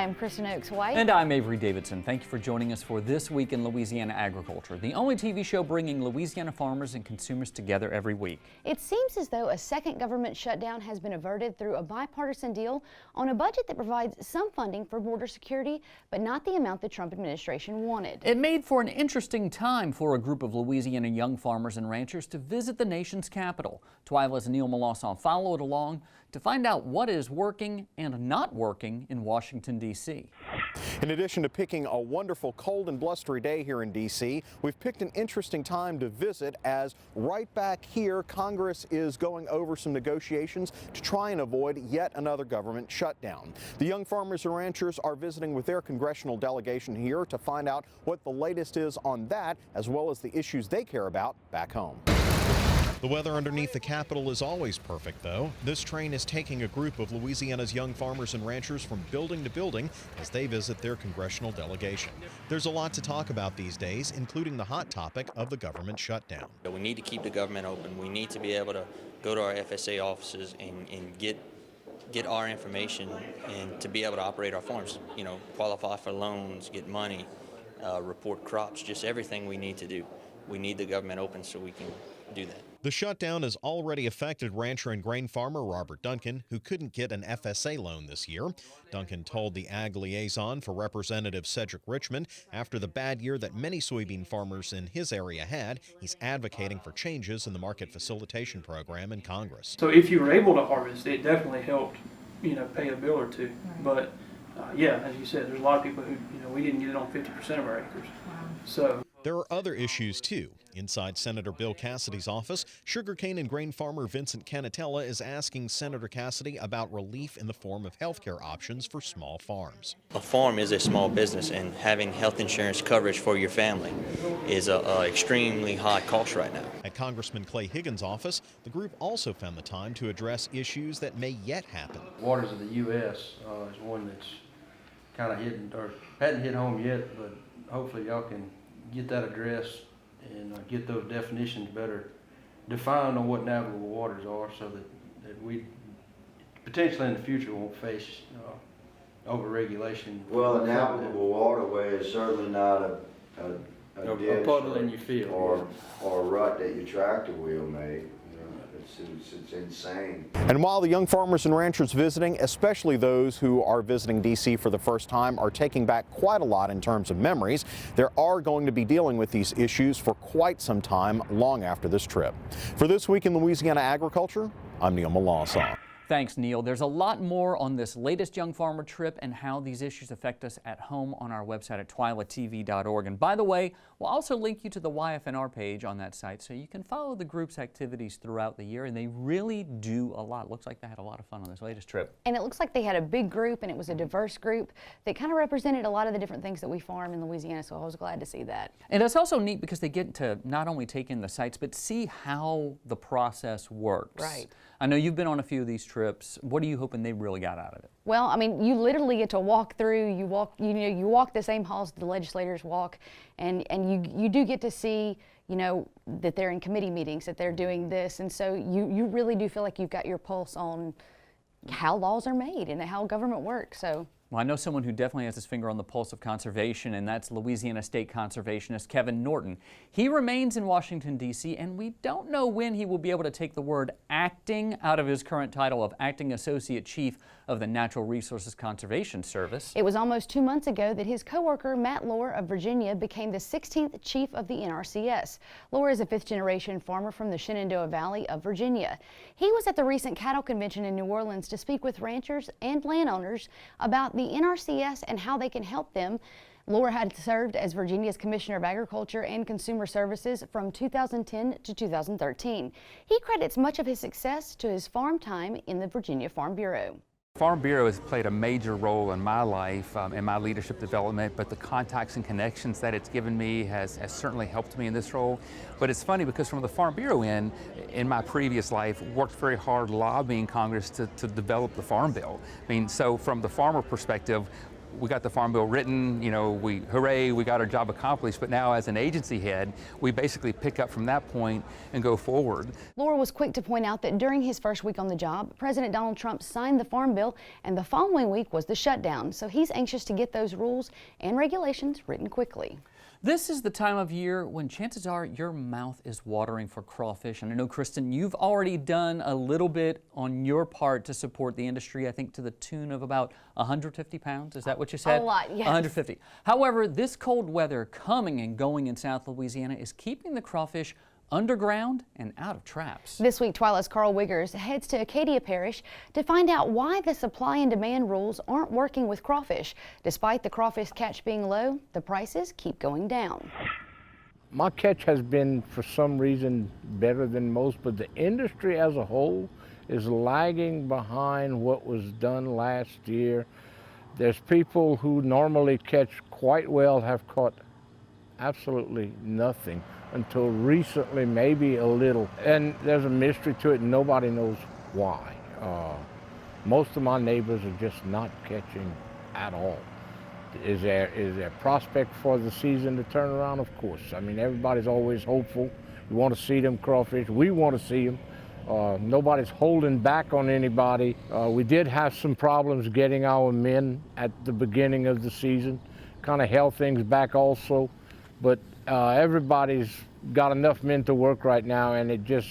I'm Kristen Oaks-White. And I'm Avery Davidson. Thank you for joining us for This Week in Louisiana Agriculture, the only TV show bringing Louisiana farmers and consumers together every week. It seems as though a second government shutdown has been averted through a bipartisan deal on a budget that provides some funding for border security, but not the amount the Trump administration wanted. It made for an interesting time for a group of Louisiana young farmers and ranchers to visit the nation's capital. Twila's Neil Melanson followed along to find out what is working and not working in Washington, D.C. In addition to picking a wonderful cold and blustery day here in D.C., we've picked an interesting time to visit, as right back here Congress is going over some negotiations to try and avoid yet another government shutdown. The young farmers and ranchers are visiting with their congressional delegation here to find out what the latest is on that, as well as the issues they care about back home. The weather underneath the Capitol is always perfect, though. This train is taking a group of Louisiana's young farmers and ranchers from building to building as they visit their congressional delegation. There's a lot to talk about these days, including the hot topic of the government shutdown. We need to keep the government open. We need to be able to go to our FSA offices and get our information and to be able to operate our farms, qualify for loans, get money, report crops, just everything we need to do. We need the government open so we can do that. The shutdown has already affected rancher and grain farmer Robert Duncan, who couldn't get an FSA loan this year. Duncan told the ag liaison for Representative Cedric Richmond after the bad year that many soybean farmers in his area had, he's advocating for changes in the market facilitation program in Congress. So if you were able to harvest, it definitely helped, pay a bill or two. But yeah, as you said, there's a lot of people who, we didn't get it on 50% of our acres. So there are other issues, too. Inside Senator Bill Cassidy's office, sugarcane and grain farmer Vincent Canatella is asking Senator Cassidy about relief in the form of health care options for small farms. A farm is a small business, and having health insurance coverage for your family is an extremely high cost right now. At Congressman Clay Higgins' office, the group also found the time to address issues that may yet happen. Waters of the U.S. Is one that's kind of hidden, or hadn't hit home yet, but hopefully y'all can get that addressed and get those definitions better defined on what navigable waters are, so that we potentially in the future won't face overregulation. Well, a navigable waterway is certainly not a ditch puddle in your field, or a rut that your tractor wheel made. It's insane. And while the young farmers and ranchers visiting, especially those who are visiting D.C. for the first time, are taking back quite a lot in terms of memories, there are going to be dealing with these issues for quite some time long after this trip. For This Week in Louisiana Agriculture, I'm Neil Melanson. Thanks, Neil. There's a lot more on this latest young farmer trip and how these issues affect us at home on our website at twilatv.org. And by the way, we'll also link you to the YFNR page on that site so you can follow the group's activities throughout the year, and they really do a lot. Looks like they had a lot of fun on this latest trip. And it looks like they had a big group, and it was a diverse group that kind of represented a lot of the different things that we farm in Louisiana, so I was glad to see that. And it's also neat because they get to not only take in the sites, but see how the process works. Right. I know you've been on a few of these trips. What are you hoping they really got out of it? Well, I mean, you literally get to walk through, you walk the same halls the legislators walk, and you do get to see, that they're in committee meetings, that they're doing this, and so you really do feel like you've got your pulse on how laws are made and how government works. So. Well, I know someone who definitely has his finger on the pulse of conservation, and that's Louisiana State Conservationist Kevin Norton. He remains in Washington, D.C., and we don't know when he will be able to take the word acting out of his current title of Acting Associate Chief of the Natural Resources Conservation Service. It was almost 2 months ago that his coworker Matt Lohr of Virginia became the 16th chief of the NRCS. Lohr is a fifth-generation farmer from the Shenandoah Valley of Virginia. He was at the recent cattle convention in New Orleans to speak with ranchers and landowners about the NRCS and how they can help them. Lohr had served as Virginia's Commissioner of Agriculture and Consumer Services from 2010 to 2013. He credits much of his success to his farm time in the Virginia Farm Bureau. Farm Bureau has played a major role in my life and my leadership development, but the contacts and connections that it's given me has certainly helped me in this role. But it's funny because from the Farm Bureau in my previous life, worked very hard lobbying Congress to develop the Farm Bill. I mean, so from the farmer perspective, we got the Farm Bill written, you know, hooray, we got our job accomplished, but now as an agency head, we basically pick up from that point and go forward. Laura was quick to point out that during his first week on the job, President Donald Trump signed the Farm Bill, and the following week was the shutdown. So he's anxious to get those rules and regulations written quickly. This is the time of year when chances are your mouth is watering for crawfish. And I know, Kristen, you've already done a little bit on your part to support the industry, I think to the tune of about 150 pounds. Is that what you said? A lot, yes. 150. However, this cold weather coming and going in South Louisiana is keeping the crawfish underground and out of traps. This week, Twila's Carl Wiggers heads to Acadia Parish to find out why the supply and demand rules aren't working with crawfish. Despite the crawfish catch being low, the prices keep going down. My catch has been, for some reason, better than most, but the industry as a whole is lagging behind what was done last year. There's people who normally catch quite well have caught absolutely nothing until recently, maybe a little. And there's a mystery to it, and nobody knows why. Most of my neighbors are just not catching at all. Is there prospect for the season to turn around? Of course. I mean, everybody's always hopeful. You want to see them crawfish. We want to see them. Nobody's holding back on anybody. We did have some problems getting our men at the beginning of the season. Kind of held things back also. But everybody's got enough men to work right now, and the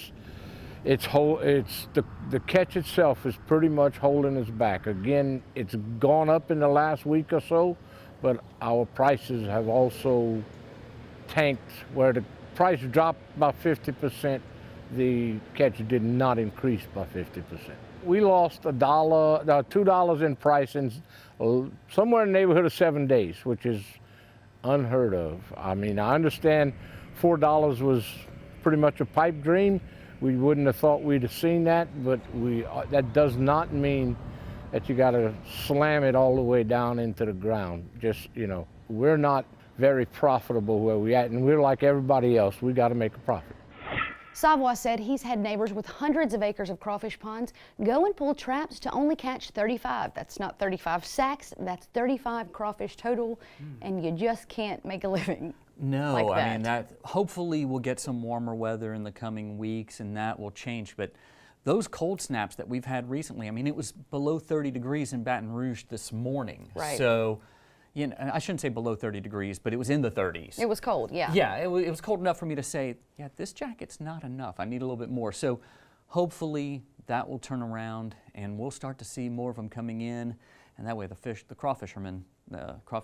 catch itself is pretty much holding us back. Again, it's gone up in the last week or so, but our prices have also tanked. Where the price dropped by 50%, the catch did not increase by 50%. We lost $2 in price in somewhere in the neighborhood of 7 days, which is unheard of. I mean, I understand $4 was pretty much a pipe dream. We wouldn't have thought we'd have seen that, but that does not mean that you got to slam it all the way down into the ground. Just, you know, we're not very profitable where we're at, and we're like everybody else. We got to make a profit. Savoy said he's had neighbors with hundreds of acres of crawfish ponds go and pull traps to only catch 35. That's not 35 sacks, that's 35 crawfish total, and you just can't make a living. No, like I mean, that hopefully we'll get some warmer weather in the coming weeks and that will change. But those cold snaps that we've had recently, I mean, it was below 30 degrees in Baton Rouge this morning. Right. So, you know, I shouldn't say below 30 degrees, but it was in the 30s. It was cold, yeah. Yeah, it was cold enough for me to say, yeah, this jacket's not enough. I need a little bit more. So hopefully that will turn around and we'll start to see more of them coming in. And that way the crawfish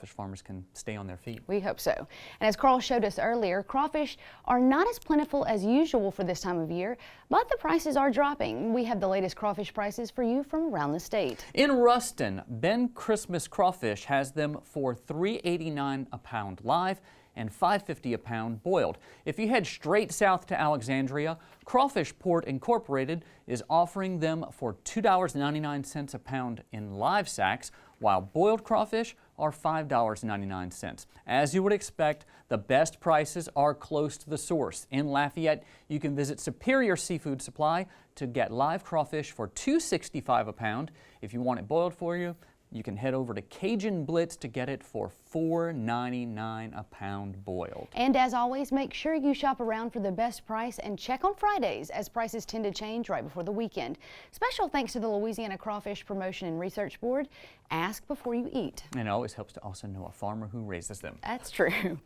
farmers can stay on their feet. We hope so. And as Carl showed us earlier, crawfish are not as plentiful as usual for this time of year, but the prices are dropping. We have the latest crawfish prices for you from around the state. In Ruston, Ben Christmas Crawfish has them for $3.89 a pound live and $5.50 a pound boiled. If you head straight south to Alexandria, Crawfish Port Incorporated is offering them for $2.99 a pound in live sacks, while boiled crawfish are $5.99. As you would expect, the best prices are close to the source. In Lafayette, you can visit Superior Seafood Supply to get live crawfish for $2.65 a pound. If you want it boiled for you, you can head over to Cajun Blitz to get it for $4.99 a pound boiled. And as always, make sure you shop around for the best price and check on Fridays, as prices tend to change right before the weekend. Special thanks to the Louisiana Crawfish Promotion and Research Board. Ask before you eat. And it always helps to also know a farmer who raises them. That's true.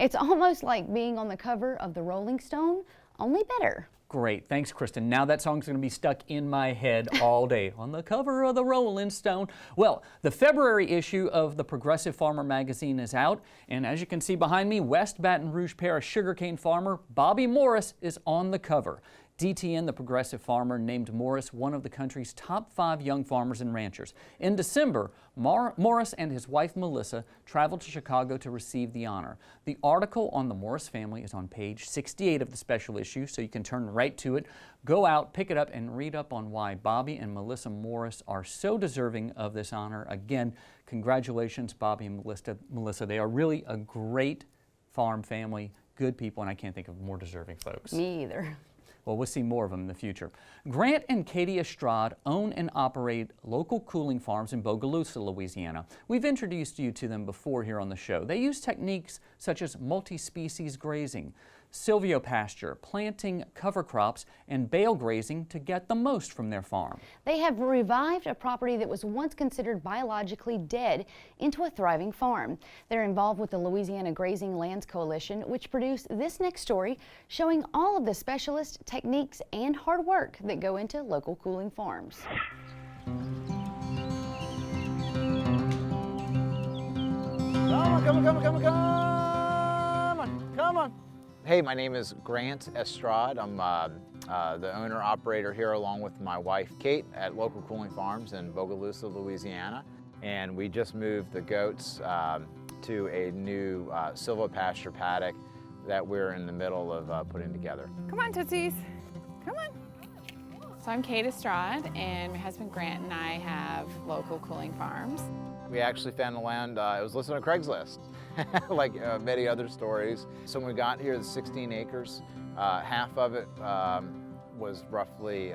It's almost like being on the cover of the Rolling Stone, only better. Great, thanks Kristen. Now that song's going to be stuck in my head all day. On the cover of the Rolling Stone. Well, the February issue of the Progressive Farmer magazine is out, and as you can see behind me, West Baton Rouge Parish sugarcane farmer Bobby Morris is on the cover. DTN, the Progressive Farmer, named Morris one of the country's top 5 young farmers and ranchers. In December, Morris and his wife Melissa traveled to Chicago to receive the honor. The article on the Morris family is on page 68 of the special issue, so you can turn right to it. Go out, pick it up, and read up on why Bobby and Melissa Morris are so deserving of this honor. Again, congratulations, Bobby and Melissa. They are really a great farm family, good people, and I can't think of more deserving folks. Me either. Well, we'll see more of them in the future. Grant and Katie Estrade own and operate local cooling farms in Bogalusa, Louisiana. We've introduced you to them before here on the show. They use techniques such as multi-species grazing, silvopasture, planting cover crops, and bale grazing to get the most from their farm. They have revived a property that was once considered biologically dead into a thriving farm. They're involved with the Louisiana Grazing Lands Coalition, which produced this next story showing all of the specialist techniques and hard work that go into local cooling farms. Come on. Hey, my name is Grant Estrade. I'm the owner-operator here along with my wife Kate at Local Cooling Farms in Bogalusa, Louisiana. And we just moved the goats to a new silvopasture paddock that we're in the middle of putting together. Come on, Tootsies. Come on. So I'm Kate Estrade, and my husband Grant and I have Local Cooling Farms. We actually found the land, it was listed on Craigslist, like many other stories. So when we got here, the 16 acres, half of it was roughly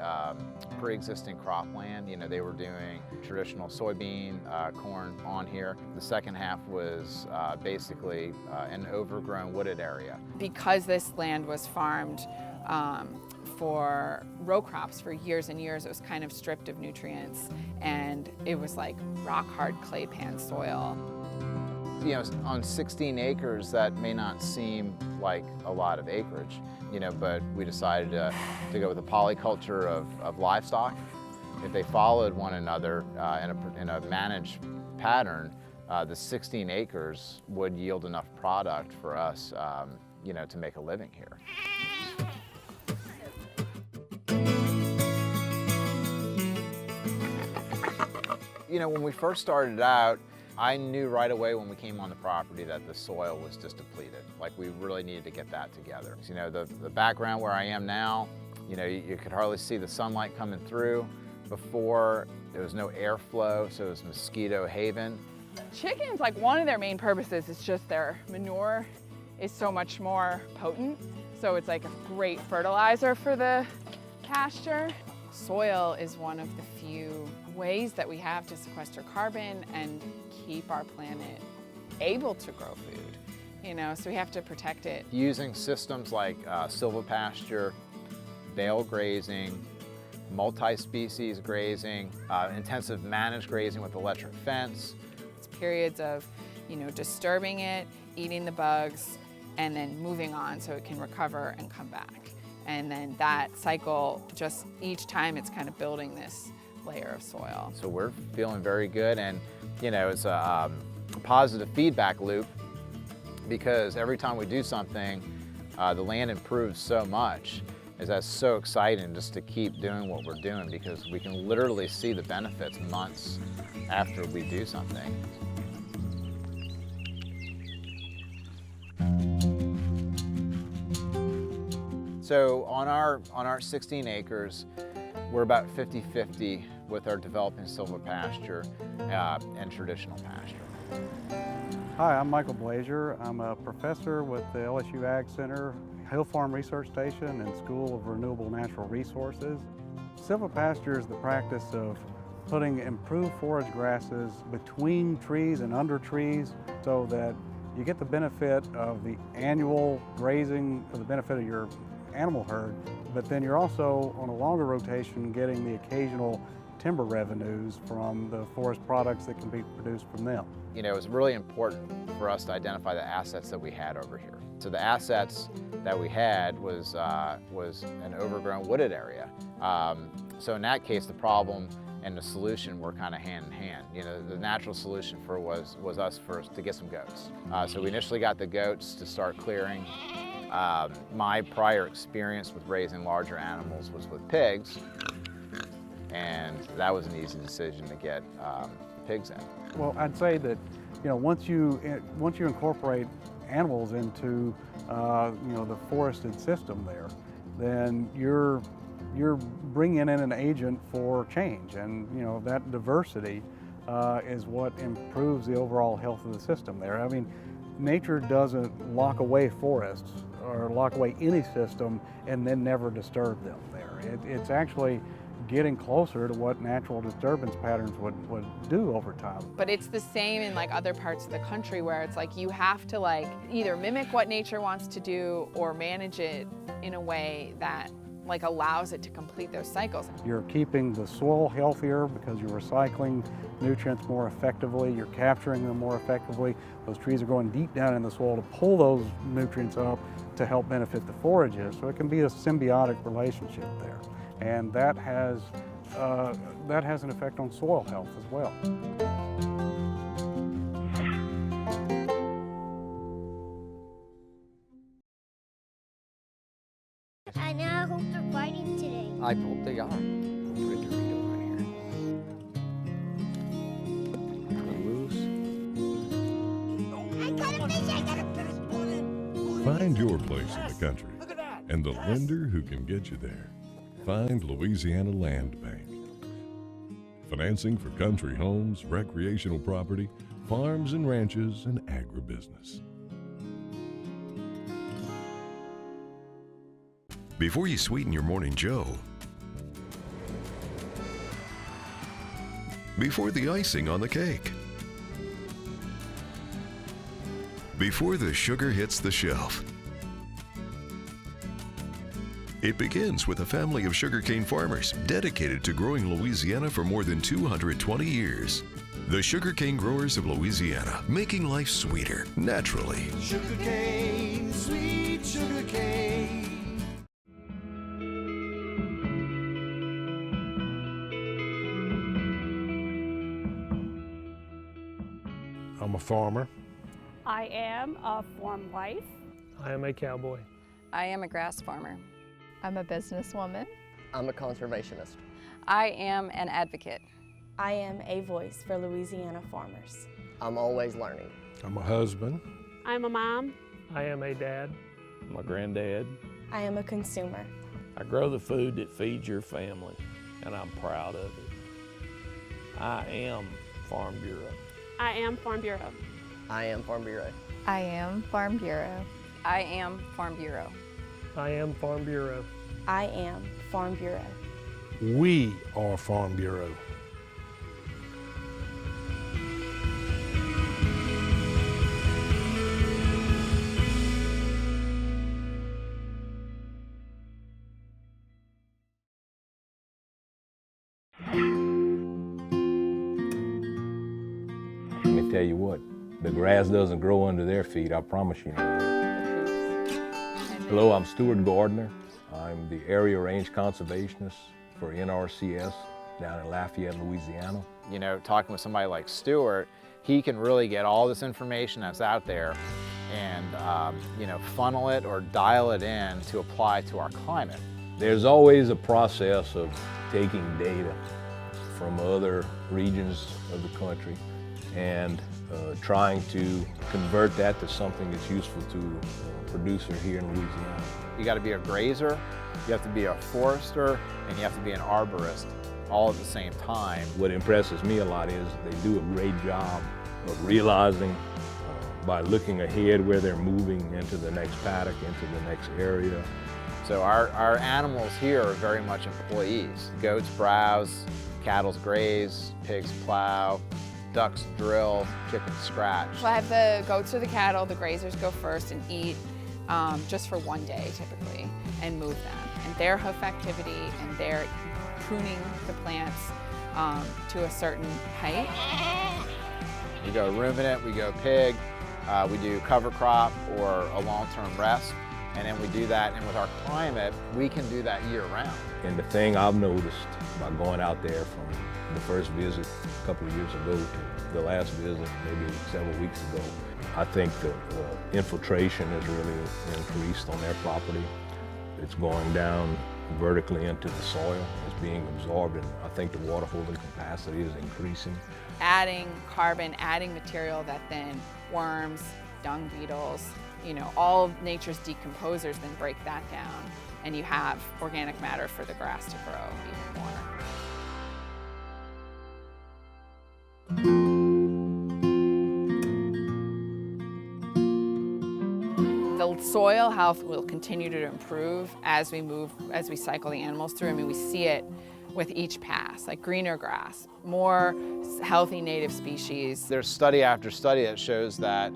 pre-existing cropland. You know, they were doing traditional soybean, corn on here. The second half was basically an overgrown wooded area. Because this land was farmed for row crops for years and years, it was kind of stripped of nutrients, and it was like rock hard clay pan soil. You know, on 16 acres, that may not seem like a lot of acreage, you know, but we decided to go with a polyculture of livestock. If they followed one another in a managed pattern, the 16 acres would yield enough product for us, you know, to make a living here. You know, when we first started out, I knew right away when we came on the property that the soil was just depleted. Like, we really needed to get that together. You know, the background where I am now, you know, you could hardly see the sunlight coming through. Before, there was no airflow, so it was mosquito haven. Chickens, like, one of their main purposes is just their manure is so much more potent. So it's like a great fertilizer for the pasture. Soil is one of the few ways that we have to sequester carbon and keep our planet able to grow food, you know, so we have to protect it. Using systems like silvopasture, bale grazing, multi-species grazing, intensive managed grazing with electric fence. It's periods of, you know, disturbing it, eating the bugs, and then moving on so it can recover and come back. And then that cycle, just each time it's kind of building this layer of soil. So we're feeling very good, and you know, it's a positive feedback loop, because every time we do something, the land improves so much. That's so exciting just to keep doing what we're doing, because we can literally see the benefits months after we do something. So on our 16 acres, we're about 50-50 with our developing silvopasture and traditional pasture. Hi, I'm Michael Blazier. I'm a professor with the LSU Ag Center, Hill Farm Research Station, and School of Renewable Natural Resources. Silvopasture is the practice of putting improved forage grasses between trees and under trees so that you get the benefit of the annual grazing, or the benefit of your animal herd, but then you're also on a longer rotation getting the occasional timber revenues from the forest products that can be produced from them. You know, it was really important for us to identify the assets that we had over here. So the assets that we had was an overgrown wooded area. So in that case, the problem and the solution were kind of hand in hand. You know, the natural solution was us first to get some goats. So we initially got the goats to start clearing. My prior experience with raising larger animals was with pigs, and that was an easy decision to get pigs in. Well, I'd say that, you know, once you incorporate animals into you know, the forested system there, then you're bringing in an agent for change, and you know, that diversity is what improves the overall health of the system there. I mean, nature doesn't lock away forests or lock away any system and then never disturb them there. It's actually getting closer to what natural disturbance patterns would do over time. But it's the same in like other parts of the country where it's like you have to like either mimic what nature wants to do or manage it in a way that like allows it to complete those cycles. You're keeping the soil healthier because you're recycling nutrients more effectively, you're capturing them more effectively. Those trees are going deep down in the soil to pull those nutrients up to help benefit the forages. So it can be a symbiotic relationship there. And that has an effect on soil health as well. I now hope they're fighting today. I hope they are. Put a Dorito on here. I got a fish! I got a fish! Find your place in the country and the lender who can get you there. Find Louisiana Land Bank. Financing for country homes, recreational property, farms and ranches, and agribusiness. Before you sweeten your morning joe, before the icing on the cake, before the sugar hits the shelf, it begins with a family of sugarcane farmers dedicated to growing Louisiana for more than 220 years. The Sugarcane Growers of Louisiana, making life sweeter, naturally. Sugarcane, sweet sugarcane. I'm a farmer. I am a farm wife. I am a cowboy. I am a grass farmer. I'm a businesswoman. I'm a conservationist. I am an advocate. I am a voice for Louisiana farmers. I'm always learning. I'm a husband. I'm a mom. I am a dad. I'm a granddad. I am a consumer. I grow the food that feeds your family, and I'm proud of it. I am Farm Bureau. I am Farm Bureau. I am Farm Bureau. I am Farm Bureau. I am Farm Bureau. I am Farm Bureau. I am Farm Bureau. We are Farm Bureau. Let me tell you what, the grass doesn't grow under their feet, I promise you. Hello, I'm Stuart Gardner. I'm the Area Range Conservationist for NRCS down in Lafayette, Louisiana. You know, talking with somebody like Stuart, he can really get all this information that's out there and, you know, funnel it or dial it in to apply to our climate. There's always a process of taking data from other regions of the country and trying to convert that to something that's useful to a producer here in Louisiana. You got to be a grazer, you have to be a forester, and you have to be an arborist all at the same time. What impresses me a lot is they do a great job of realizing by looking ahead where they're moving into the next paddock, into the next area. So our animals here are very much employees. Goats browse, cattle graze, pigs plow, ducks drill, chickens scratch. So I have the goats or the cattle, the grazers go first and eat just for one day typically and move them. And their hoof activity and their pruning the plants to a certain height. We go ruminant, we go pig, we do cover crop or a long-term rest. And then we do that, and with our climate, we can do that year-round. And the thing I've noticed by going out there from the first visit a couple of years ago to the last visit maybe several weeks ago, I think the infiltration has really increased on their property. It's going down vertically into the soil. It's being absorbed, and I think the water holding capacity is increasing. Adding carbon, adding material that then worms, dung beetles, you know, all of nature's decomposers then break that down, and you have organic matter for the grass to grow even more. The soil health will continue to improve as we cycle the animals through. I mean, we see it with each pass, like greener grass, more healthy native species. There's study after study that shows that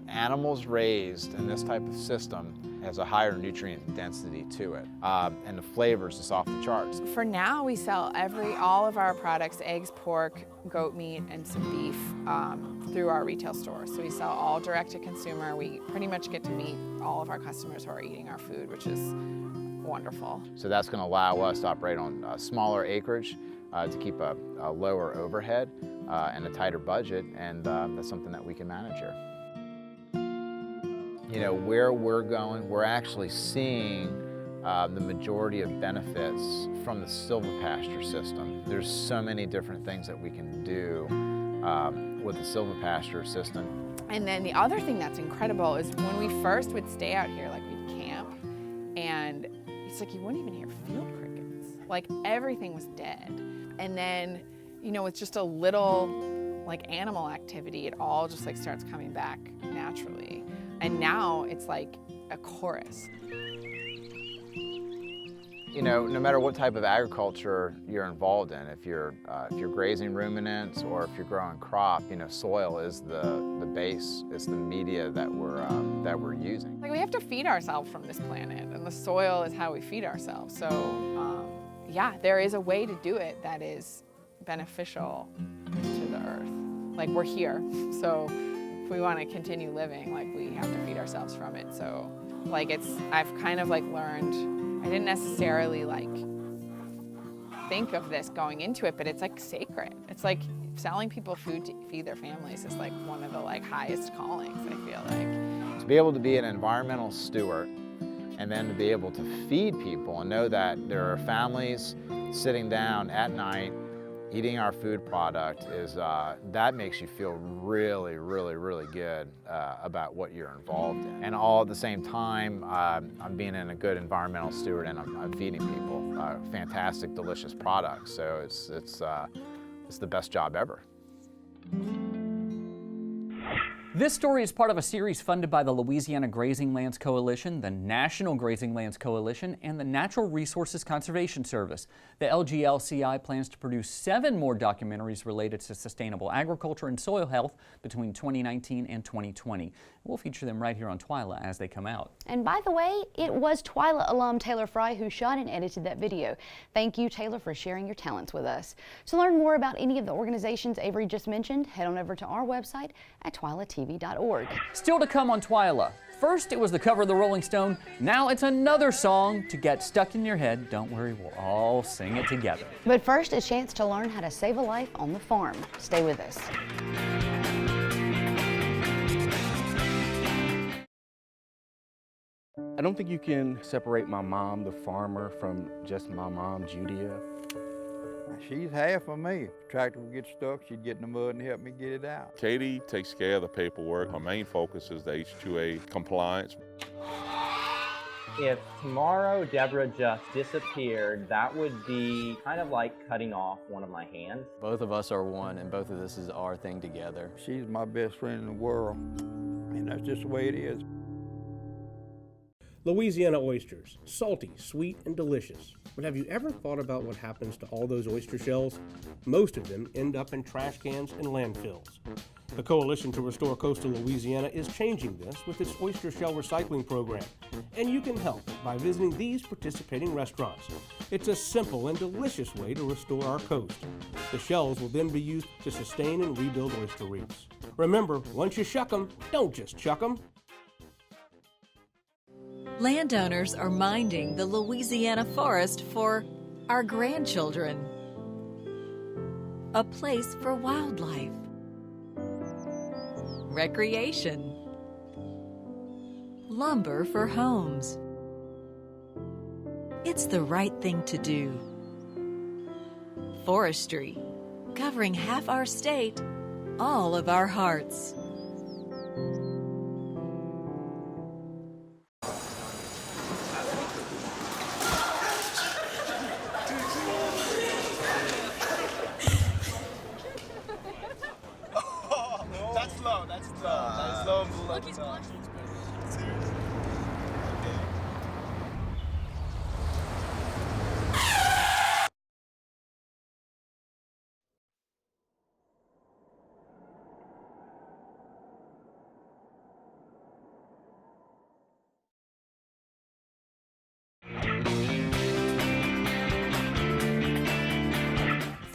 animals raised in this type of system has a higher nutrient density to it, and the flavors is off the charts. For now, we sell all of our products, eggs, pork, goat meat, and some beef, through our retail stores. So we sell all direct to consumer. We pretty much get to meet all of our customers who are eating our food, which is wonderful. So that's going to allow us to operate on smaller acreage to keep a lower overhead and a tighter budget, and that's something that we can manage here. You know, where we're going, we're actually seeing the majority of benefits from the silvopasture system. There's so many different things that we can do with the silvopasture system. And then the other thing that's incredible is when we first would stay out here, like we'd camp, and it's like you wouldn't even hear field crickets. Like everything was dead. And then, you know, with just a little like animal activity, it all just like starts coming back naturally. And now it's like a chorus. You know, no matter what type of agriculture you're involved in, if you're grazing ruminants or if you're growing crop, you know, soil is the base, it's the media that we're using. Like we have to feed ourselves from this planet, and the soil is how we feed ourselves. So, yeah, there is a way to do it that is beneficial to the earth. Like we're here, so if we want to continue living, like we have to feed ourselves from it. So, like I've kind of like learned. I didn't necessarily like think of this going into it, but it's like sacred. It's like selling people food to feed their families is like one of the like highest callings, I feel like. To be able to be an environmental steward and then to be able to feed people and know that there are families sitting down at night eating our food product is, that makes you feel really, really, really good about what you're involved in. And all at the same time, I'm being a good environmental steward and I'm feeding people fantastic, delicious products. So it's the best job ever. This story is part of a series funded by the Louisiana Grazing Lands Coalition, the National Grazing Lands Coalition, and the Natural Resources Conservation Service. The LGLCI plans to produce 7 more documentaries related to sustainable agriculture and soil health between 2019 and 2020. We'll feature them right here on Twila as they come out. And by the way, it was Twila alum Taylor Fry who shot and edited that video. Thank you, Taylor, for sharing your talents with us. To learn more about any of the organizations Avery just mentioned, head on over to our website at twilatv.org. Still to come on Twila. First, it was the cover of the Rolling Stone. Now it's another song to get stuck in your head. Don't worry, we'll all sing it together. But first, a chance to learn how to save a life on the farm. Stay with us. I don't think you can separate my mom, the farmer, from just my mom, Judia. She's half of me. If the tractor would get stuck, she'd get in the mud and help me get it out. Katie takes care of the paperwork. Her main focus is the H-2A compliance. If tomorrow Deborah just disappeared, that would be kind of like cutting off one of my hands. Both of us are one, and both of this is our thing together. She's my best friend in the world, and that's just the way it is. Louisiana oysters, salty, sweet, and delicious. But have you ever thought about what happens to all those oyster shells? Most of them end up in trash cans and landfills. The Coalition to Restore Coastal Louisiana is changing this with its oyster shell recycling program, and you can help by visiting these participating restaurants. It's a simple and delicious way to restore our coast. The shells will then be used to sustain and rebuild oyster reefs. Remember, once you shuck them, don't just chuck them. Landowners are minding the Louisiana forest for our grandchildren. A place for wildlife, recreation, lumber for homes. It's the right thing to do. Forestry, covering half our state, all of our hearts.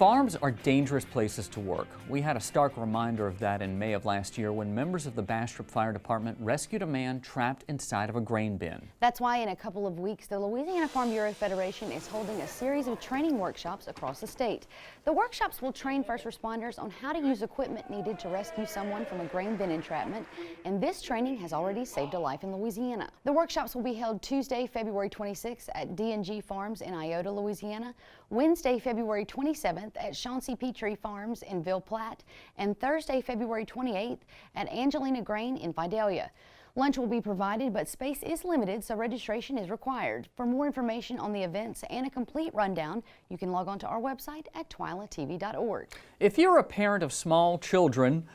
Farms are dangerous places to work. We had a stark reminder of that in May of last year when members of the Bastrop Fire Department rescued a man trapped inside of a grain bin. That's why in a couple of weeks, the Louisiana Farm Bureau Federation is holding a series of training workshops across the state. The workshops will train first responders on how to use equipment needed to rescue someone from a grain bin entrapment, and this training has already saved a life in Louisiana. The workshops will be held Tuesday, February 26th at D&G Farms in Iota, Louisiana, Wednesday, February 27th at Chauncey Petrie Farms in Ville Platte, and Thursday, February 28th at Angelina Grain in Vidalia. Lunch will be provided, but space is limited, so registration is required. For more information on the events and a complete rundown, you can log on to our website at twilatv.org. If you're a parent of small children,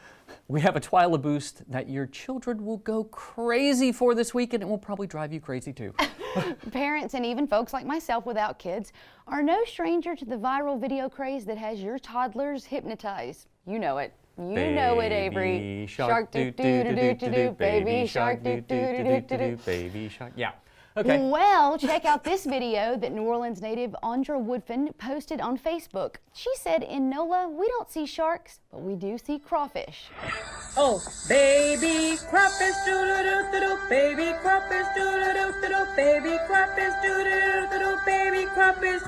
we have a Twila boost that your children will go crazy for this week, and it will probably drive you crazy too. Parents and even folks like myself without kids are no stranger to the viral video craze that has your toddlers hypnotized. You know it. You know it, Avery. Baby shark, do do do do do do. Baby shark, do do do do do. Baby shark. Yeah. Okay. Well, check out this video that New Orleans native Andra Woodfin posted on Facebook. She said, in NOLA, we don't see sharks, but we do see crawfish. Oh, baby crawfish, doo-doo-doo-doo-doo, baby crawfish, doo-doo-doo-doo-doo, baby crawfish, doo-doo-doo-doo-doo, baby crawfish.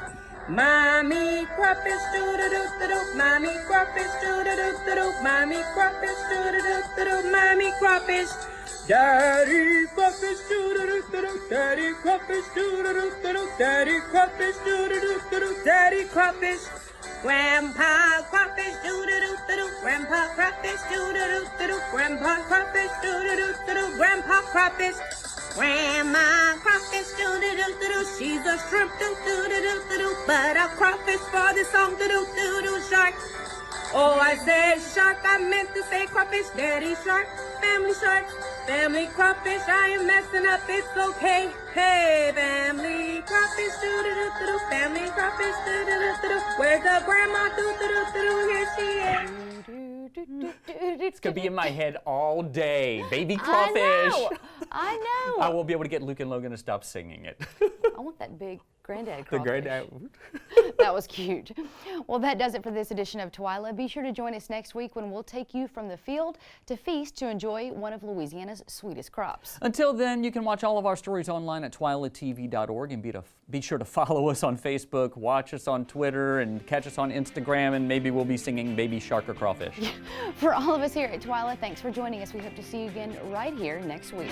Mommy crawfish, doo-doo-doo-doo-doo, mommy crawfish, doo-doo-doo-doo-doo, mommy crawfish, doo-doo-doo-doo-doo, mommy crawfish. Daddy crawfish, doo-doo-doo-doo-doo, daddy crawfish, doo-doo-doo-doo-doo, daddy crawfish, doo-doo-doo-doo-doo, daddy crawfish. Grandpa crawfish, doo-doo-doo-doo-doo, grandpa crawfish, doo-doo-doo-doo-doo, grandpa crawfish, doo-doo-doo-doo-doo, grandpa crawfish. Grandma crawfish, doo-doo-doo-doo-doo, she's a shrimp, doo-doo-doo-doo-doo, but a crawfish for the song, doo-doo-doo-doo, shark. Oh, I said shark, I meant to say crawfish, daddy shark, family crawfish, I am messing up, it's okay. Hey, family crawfish, doo-doo-doo-doo-doo, family crawfish, doo-doo-doo-doo-doo, where's the grandma, doo-doo-doo-doo-doo, here she is. It's going to be in my head all day. Baby crawfish. I know. I won't be able to get Luke and Logan to stop singing it. I want that big granddad The crawfish. granddad. That was cute. Well, that does it for this edition of Twila. Be sure to join us next week when we'll take you from the field to feast to enjoy one of Louisiana's sweetest crops. Until then, you can watch all of our stories online at twilatv.org and be sure to follow us on Facebook, watch us on Twitter, and catch us on Instagram, and maybe we'll be singing Baby Shark or Crawfish. For all of us here at Twila, thanks for joining us. We hope to see you again right here next week.